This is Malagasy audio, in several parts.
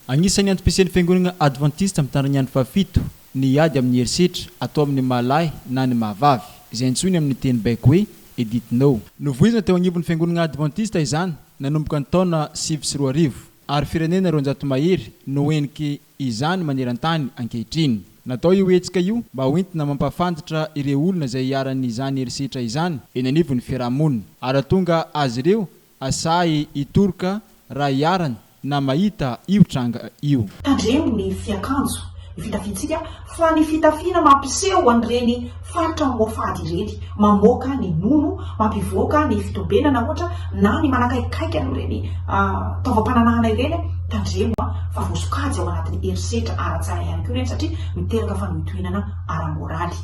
Agnisan'ny antom-pisian'ny fiangonana Adventiste amin'ny tanàna fafito ny ady amin'ny herisetra atao amin'ny malahy na ny mahavavy izay antsoiny amin'ny teny baiko hoe Editnao. Novoizina teo agnivon'ny fiangonana Adventiste izany nanomboka ny taona 2020 ary firenena 200 mahery no eniky izany maneran-tany ankehitriny. Natao io hetsika io mba hoentina mampafantatra ireo olona izay hiaran'ny izany herisetra izany eny anivon'ny fiarahamonina ary tonga azy ireo asay hitoroka raha hiarany na mahita io tranga io. Tandremo ny fiakanjo ny fitafiantsika fa ny fitafiana mampiseho an'ireny faritra moafady ireny, mamoaka ny nono, mampivoaka ny fitobenana ohatra na ny manakaikaiky an'ireny taovam-pananahana ireny. Tandremo fa voasokajy ao anatin'ny herisetra ara-tsara ihany koa ireny satria miteraka fanohitoenana ara-moraly.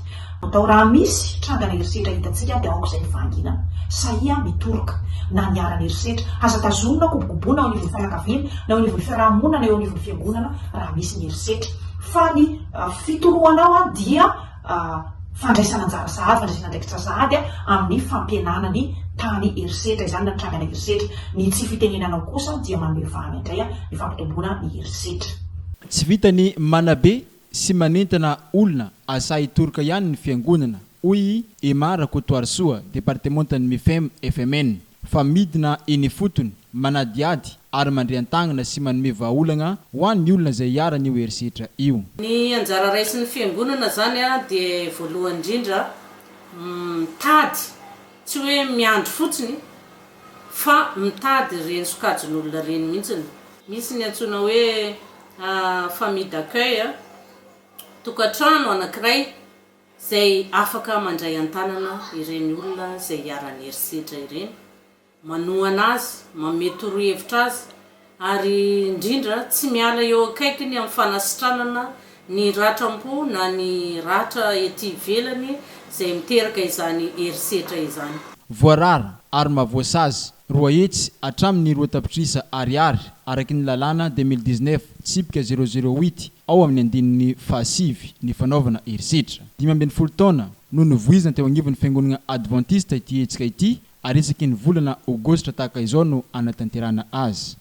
Atao raha misy trangana herisetra hitantsika dia aok'izay ny fahanginana sahia mitoroka na ny arany herisetra aza tazomina kobokoboana ao anivon'ny fianakaviana na ao anivon'ny fiarahamonina na eo anivon'ny fiangonana raha misy ny herisetra. Fa ny fitoroanao dia fandraisana anjara sahady, fandraisana andraikitra sahady amin'ny fampihenana ny tany herisetra izany na trangana herisetra. Ny tsy fitenenanao kosa dia manome fahamindray ny fampitombona ny herisetra. Tsy vitany manabe sy manentana olona asa hitoroka ihany ny fiangonana. Hoy Emara Kotoarsoa, departementan'ny MIFEM FMN, fa midina eny fotony manadiady ary mandrian-tagnana sy manome vahaolagna ho an'ny olona izay hiarany io herisetra io. Ny anjara raisin'ny fiangonana zany dia voalohany indrindra mitady, tsy hoe miandry fotsiny fa mitady reny sokajin'olona reny mihitsiny. Misy ny antsoina hoe famille d'accueil, tokantrano anankiray zay afaka mandray an-tanana ireny olona izay hiarany herisetra ireny, manohana azy, manome torohevitra azy ary indrindra tsy miala eo akaikiny amin'ny fanasitranana ny ratram-po na ny ratra ety ivelany izay miteraka izany herisetra izany. Voarara ary mahavoasazy roa hetsy hatramin'ny 2 tapitrisa ariary araky ny lalàna 2019 tsipika 008 ao amin'ny andininy fahasivy ny fanaovana herisetra. 12 taona no novoizina teo agnivon'ny fiangonana Adventiste ity hetsika ity ary isaky ny volana Aogositra tahaka izao no anatanterana azy.